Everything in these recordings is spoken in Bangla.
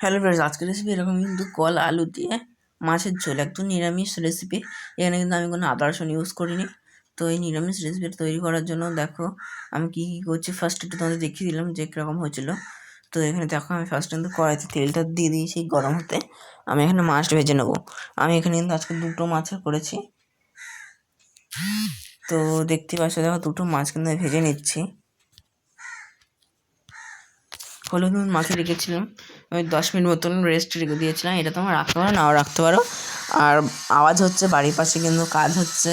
হ্যালো ফ্রেন্ডস, আজকের রেসিপি এরকম কিন্তু কলা আলু দিয়ে মাছের ঝোল, একদম নিরামিষ রেসিপি। এখানে কিন্তু আমি কোনো আদা রসুন ইউজ করিনি। তো এই নিরামিষ রেসিপিটা তৈরি করার জন্য দেখো আমি কী কী করছি। ফার্স্ট একটু তোমাদের দেখিয়ে দিলাম যে কীরকম হয়েছিল। তো এখানে দেখো আমি ফার্স্ট কিন্তু কড়াইতে তেলটা দিয়ে দিয়েছি গরম হতে। আমি এখানে মাছ ভেজে নেবো। আমি এখানে কিন্তু আজকে দুটো মাছের করেছি। তো দেখতে পাচ্ছ, দেখো দুটো মাছ কিন্তু আমি ভেজে নিচ্ছি। হলুদ নুন মাখিয়ে রেখেছিলাম, আমি 10 মিনিট মতন রেস্ট রেখে দিয়েছিলাম। এটা তোমরা রাখতে পারো, নাও রাখতে পারো। আর আওয়াজ হচ্ছে, বাড়ির পাশে কিন্তু কাজ হচ্ছে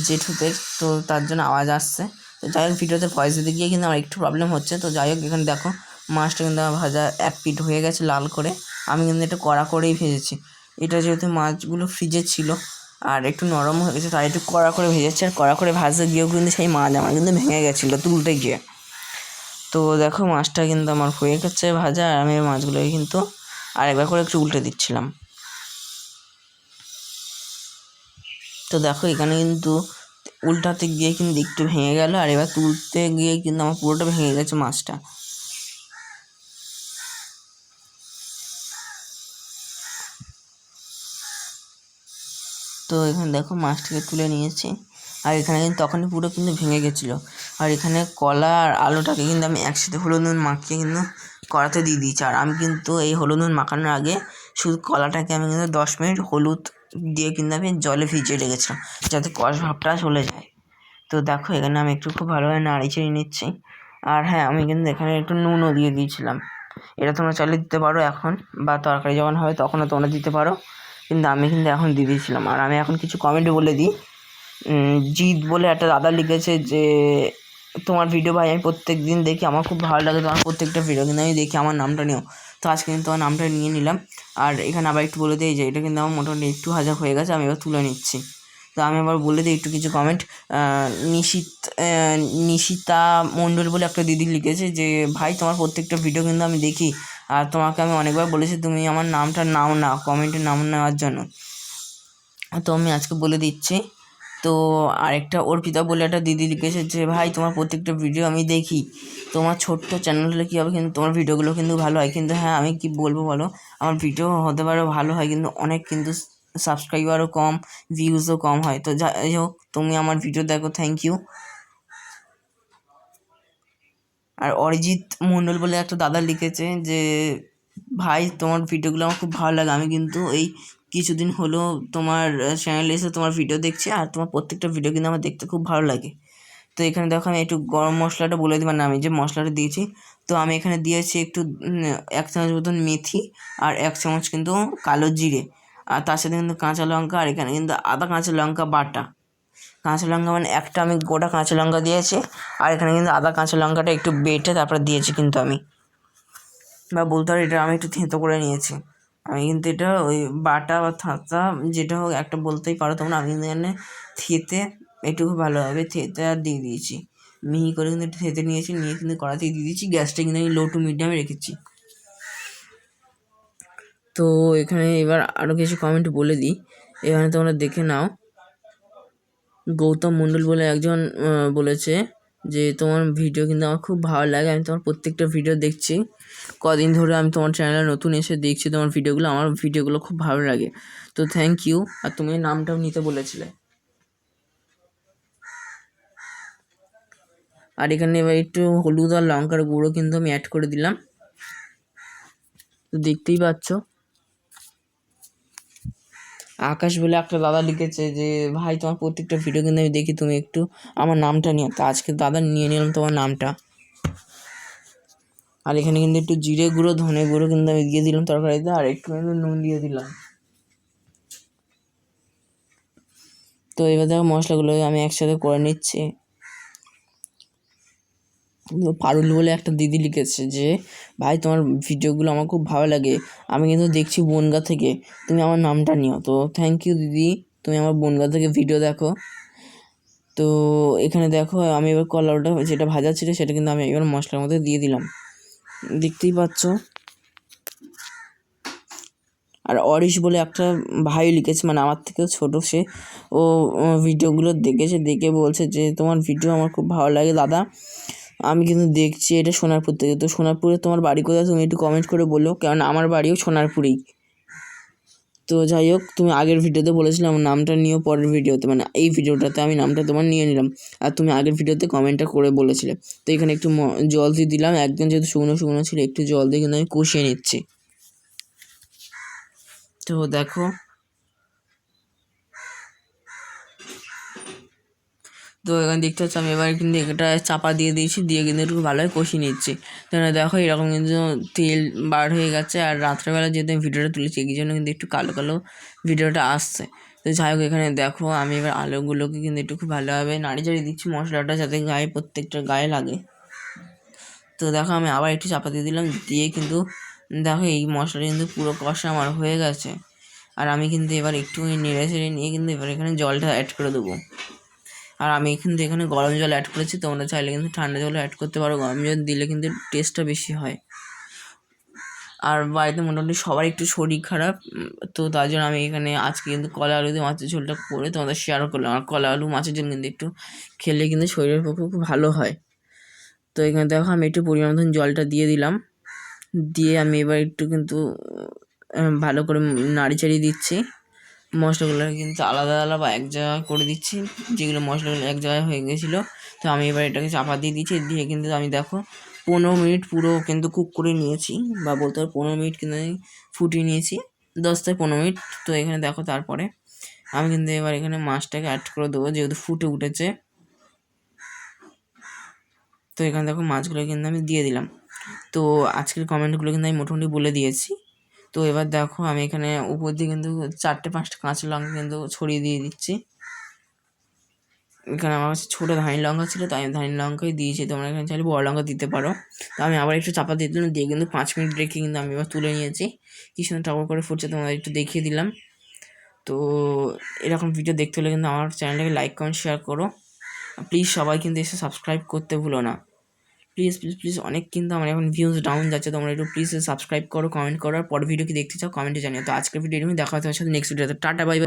জেঠুদের, তো তার জন্য আওয়াজ আসছে। তো যাই হোক, ভিডিওতে ভয়েস দিতে গিয়ে কিন্তু আমার একটু প্রবলেম হচ্ছে। তো যাই হোক, এখানে দেখো মাছটা কিন্তু আমার ভাজা এক পিঠ হয়ে গেছে লাল করে। আমি কিন্তু এটা কড়া করেই ভেজেছি। এটা যেহেতু মাছগুলো ফ্রিজে ছিল আর একটু নরম হয়ে গেছে, তাই একটু কড়া করে ভেজেছি। আর কড়া করে ভাজতে গিয়েও কিন্তু সেই মাছ আমার কিন্তু ভেঙে গেছিলো তুলতে গিয়ে। তো দেখো মাছটা কিন্তু আমার হয়ে গেছে ভাজা, আর আমি মাছগুলোকে কিন্তু আরেকবার করে একটু উল্টে দিচ্ছিলাম। তো দেখো এখানে কিন্তু উল্টাতে গিয়ে কিন্তু একটু ভেঙে গেল, আর এবার তুলতে গিয়ে কিন্তু আমার পুরোটা ভেঙে গেছে মাছটা। তো এখানে দেখো মাছটাকে তুলে নিয়েছি, আর এখানে কিন্তু তখনই পুরো কিন্তু ভেঙে গেছিলো। আর এখানে কলা আর আলুটাকে কিন্তু আমি একসাথে হলুদ নুন মাখিয়ে কিন্তু কড়াতে দিয়ে দিয়েছি। আর আমি কিন্তু এই হলুদ নুন মাখানোর আগে শুধু কলাটাকে আমি কিন্তু 10 মিনিট হলুদ দিয়ে কিন্তু আমি জলে ভিজিয়ে রেখেছিলাম, যাতে কষ ভাবটা চলে যায়। তো দেখো এখানে আমি একটু খুব ভালোভাবে নাড়ি চেড়ে নিচ্ছি। আর হ্যাঁ, আমি কিন্তু এখানে একটু নুনও দিয়ে দিয়েছিলাম। এটা তোমরা চাইলে দিতে পারো এখন, বা তরকারি যখন হবে তখনও তোমরা দিতে পারো, কিন্তু আমি কিন্তু এখন দিয়ে দিয়েছিলাম। আর আমি এখন কিছু কমেন্টে বলে দিই। জিৎ বলে একটা দাদা লিখেছে যে তোমার ভিডিও ভাই আমি প্রত্যেক দিন দেখি, আমার খুব ভালো লাগে তোমার প্রত্যেকটা ভিডিও, কিন্তু আমি দেখি আমার নামটা নিও। তো আজকে কিন্তু তোমার নামটা নিয়ে নিলাম। আর এখানে আবার একটু বলে দিই যে এটা কিন্তু আমার মোটামুটি একটু হাজার হয়ে গেছে, আমি এবার তুলে নিচ্ছি। তো আমি আবার বলে দিই একটু কিছু কমেন্ট। নিশিতা মণ্ডল বলে একটা দিদি লিখেছে যে ভাই তোমার প্রত্যেকটা ভিডিও কিন্তু আমি দেখি, আর তোমাকে আমি অনেকবার বলেছি তুমি আমার নামটা নাও না কমেন্টে নাম নেওয়ার জন্য। তো আমি আজকে বলে দিচ্ছি। তো আরেকটা অর্পিতা বলে একটা দিদি লিখেছে যে ভাই তোমার প্রত্যেকটা ভিডিও আমি দেখি, তোমার ছোট্ট চ্যানেল হলে কী হবে, কিন্তু তোমার ভিডিওগুলো কিন্তু ভালো হয়। কিন্তু হ্যাঁ, আমি কি বলবো বলো, আমার ভিডিও হতে পারে ভালো হয়, কিন্তু অনেক কিন্তু সাবস্ক্রাইবারও কম, ভিউজও কম হয়। তো যাই হোক, তুমি আমার ভিডিও দেখো, থ্যাংক ইউ। আর অরিজিৎ মণ্ডল বলে একটা দাদা লিখেছে যে ভাই তোমার ভিডিওগুলো আমার খুব ভালো লাগে, আমি কিন্তু এই কিছুদিন হলো তোমার চ্যানেলে এসে তোমার ভিডিও দেখছি, আর তোমার প্রত্যেকটা ভিডিও কিন্তু আমার দেখতে খুব ভালো লাগে। তো এখানে দেখো আমি একটু গরম মশলাটা বলে দিই, মানে আমি যে মশলাটা দিয়েছি। তো আমি এখানে দিয়েছি একটু 1 চামচ মতন মেথি, আর 1 চামচ কিন্তু কালো জিরে, আর তার সাথে কিন্তু কাঁচা লঙ্কা, আর এখানে কিন্তু আদা কাঁচা লঙ্কা বাটা। কাঁচা লঙ্কা মানে একটা আমি গোটা কাঁচা লঙ্কা দিয়েছি, আর এখানে কিন্তু আদা কাঁচা লঙ্কাটা একটু বেটে তারপরে দিয়েছি কিন্তু আমি, বা বলতে পারি এটা আমি একটু থেঁতো করে নিয়েছি। আমি কিন্তু এটা ওই বাটা বা থাঁতা যেটা হোক একটা বলতেই পারো তোমরা, আমি কিন্তু এখানে থেঁতে এটুকু ভালোভাবে থেঁতে আর দিয়ে দিয়েছি, মিহি করে কিন্তু একটু থেঁতে নিয়েছি, নিয়ে কিন্তু কড়াতেই দিয়ে দিয়েছি। গ্যাসটা কিন্তু আমি লো টু মিডিয়ামে রেখেছি। তো এখানে এবার আরও কিছু কমেন্ট বলে দিই, এখানে তোমরা দেখে নাও। গৌতম মণ্ডল বলে একজন বলেছে যে তোমার ভিডিও কিন্তু আমার খুব ভালো লাগে, আমি তোমার প্রত্যেকটা ভিডিও দেখছি, কদিন ধরে আমি তোমার চ্যানেলে নতুন এসে দেখছি তোমার ভিডিওগুলো, আমার ভিডিওগুলো খুব ভালো লাগে। তো থ্যাংক ইউ। আর তুমি নামটাও নিতে বলেছিলে। আর এখানে এবার একটু হলুদ আর লঙ্কার গুঁড়ো কিন্তু আমি অ্যাড করে দিলাম, তো দেখতেই পাচ্ছ। আকাশ বলে একটা দাদা লিখেছে যে ভাই তোমার প্রত্যেকটা ভিডিও কিন্তু আমি দেখি, তুমি একটু আমার নামটা নিও। তো আজকে দাদা নিয়ে নিলাম তোমার নামটা। আর এখানে কিন্তু একটু জিরে গুঁড়ো ধনে গুঁড়ো কিন্তু আমি দিয়ে দিলাম তরকারিতে, আর একটু কিন্তু নুন দিয়ে দিলাম। তো এবার দেখো মশলাগুলো আমি একসাথে করে নিচ্ছি। পারুল বলে একটা দিদি লিখেছে যে ভাই তোমার ভিডিওগুলো আমার খুব ভালো লাগে, আমি কিন্তু দেখছি বনগা থেকে, তুমি আমার নামটা নিও। তো থ্যাংক ইউ দিদি, তুমি আমার বনগা থেকে ভিডিও দেখো। তো এখানে দেখো আমি এবার কলাটা যেটা ভাজা ছিল সেটা কিন্তু আমি এবার মশলার মধ্যে দিয়ে দিলাম, দেখতেই পাচ্ছ। আর অরিশ বলে একটা ভাই লিখেছে, মানে আমার থেকেও ছোটো সে, ও ভিডিওগুলো দেখেছে, দেখে বলছে যে তোমার ভিডিও আমার খুব ভালো লাগে দাদা, আমি কিন্তু দেখছি এটা সোনারপুর থেকে। তো সোনারপুরে তোমার বাড়ি কোথায় তুমি একটু কমেন্ট করে বলো, কারণ আমার বাড়িও সোনারপুরেই। তো যাই হোক, তুমি আগের ভিডিওতে বলেছিলে আমার নামটা নিয়েও পরের ভিডিওতে, মানে এই ভিডিওটাতে আমি নামটা তোমার নিয়ে নিলাম, আর তুমি আগের ভিডিওতে কমেন্টটা করে বলেছিলে। তো এখানে একটু জল দিয়ে দিলাম, একদম যেহেতু শুকনো শুকনো ছিল একটু জল দিয়ে কিন্তু আমি কষিয়ে নিচ্ছি। তো দেখো, তো এখানে দেখতে হচ্ছে আমি এবার কিন্তু এটা চাপা দিয়ে দিয়েছি, দিয়ে কিন্তু একটু ভালোভাবে কষিয়ে নিচ্ছি। তো দেখো এরকম কিন্তু তেল বার হয়ে গেছে, আর রাত্রেবেলা যেহেতু আমি ভিডিওটা তুলেছি এই জন্য কিন্তু একটু কালো কালো ভিডিওটা আসছে। তো যাই হোক, এখানে দেখো আমি এবার আলুগুলোকে কিন্তু একটু খুব ভালোভাবে নাড়ি চাড়িয়ে দিচ্ছি মশলাটা, যাতে গায়ে প্রত্যেকটা গায়ে লাগে। তো দেখো আমি আবার একটু চাপা দিয়ে দিলাম, দিয়ে কিন্তু দেখো এই মশলাটা কিন্তু পুরো কষা আমার হয়ে গেছে। আর আমি কিন্তু এবার একটু নেড়ে চেড়ে নিয়ে কিন্তু এবার এখানে জলটা অ্যাড করে দেবো। আর আমি কিন্তু এখানে গরম জল অ্যাড করেছি, তোমরা চাইলে কিন্তু ঠান্ডা জলও অ্যাড করতে পারো, গরম জল দিলে কিন্তু টেস্টটা বেশি হয়। আর বাড়িতে মোটামুটি সবার একটু শরীর খারাপ, তো তার জন্য আমি এখানে আজকে কিন্তু কলা আলু দিয়ে মাছের ঝোলটা করে তোমাদের শেয়ার করলাম। আর কলা আলু মাছের ঝোল কিন্তু একটু খেলে কিন্তু শরীরের পক্ষে খুব ভালো হয়। তো এখানে দেখো আমি একটু পরিমাণ মতন জলটা দিয়ে দিলাম, দিয়ে আমি এবার একটু কিন্তু ভালো করে নাড়ি চাড়িয়ে দিচ্ছি। মশলাগুলো কিন্তু আলাদা আলাদা বা এক জায়গায় করে দিচ্ছি, যেগুলো মশলাগুলো এক জায়গায় হয়ে গেছিলো। তো আমি এবার এটাকে চাপা দিয়ে দিচ্ছি, দিয়ে কিন্তু আমি দেখো 15 মিনিট পুরো কিন্তু কুক করে নিয়েছি, বা বলতে পারো 15 মিনিট কিন্তু আমি ফুটিয়ে নিয়েছি, 10 থেকে 15 মিনিট। তো এখানে দেখো তারপরে আমি কিন্তু এবার এখানে মাছটাকে অ্যাড করে দেবো, যেহেতু ফুটে উঠেছে। তো এখানে দেখো মাছগুলো কিন্তু আমি দিয়ে দিলাম। তো আজকের কমেন্টগুলো কিন্তু আমি মোটামুটি বলে দিয়েছি। তো এবার দেখো আমি এখানে উপর দিয়ে কিন্তু 4-5টা কাঁচা লঙ্কা কিন্তু ছড়িয়ে দিয়ে দিচ্ছি। এখানে আমার কাছে ছোটো ধানি লঙ্কা ছিল, তাই আমি ধানি লঙ্কাই দিয়েছি, তোমরা এখানে চাইলে বড় লঙ্কা দিতে পারো। তো আমি আবার একটু চাপা দিয়ে দিলাম, দিয়ে কিন্তু 5 মিনিট রেখে কিন্তু আমি এবার তুলে নিয়েছি। কি সুন্দর টগর করে ফুটছে, তোমাদের একটু দেখিয়ে দিলাম। তো এরকম ভিডিও দেখতে হলে কিন্তু আমার চ্যানেলটাকে লাইক কমেন্ট শেয়ার করো। প্লিজ সবাই কিন্তু এসে সাবস্ক্রাইব করতে ভুলো না, প্লিজ প্লিজ প্লিজ। অনেক কিন্তু আমার এখন ভিউজ ডাউন যাচ্ছে, তোমরা একটু প্লিজ সাবস্ক্রাইব করো, কমেন্ট করো, আর পরের ভিডিও কি দেখতে চাও কমেন্টে জানিও। তো আজকের ভিডিও দেখা হচ্ছে নেক্সট ভিডিওতে। Tata, bye bye.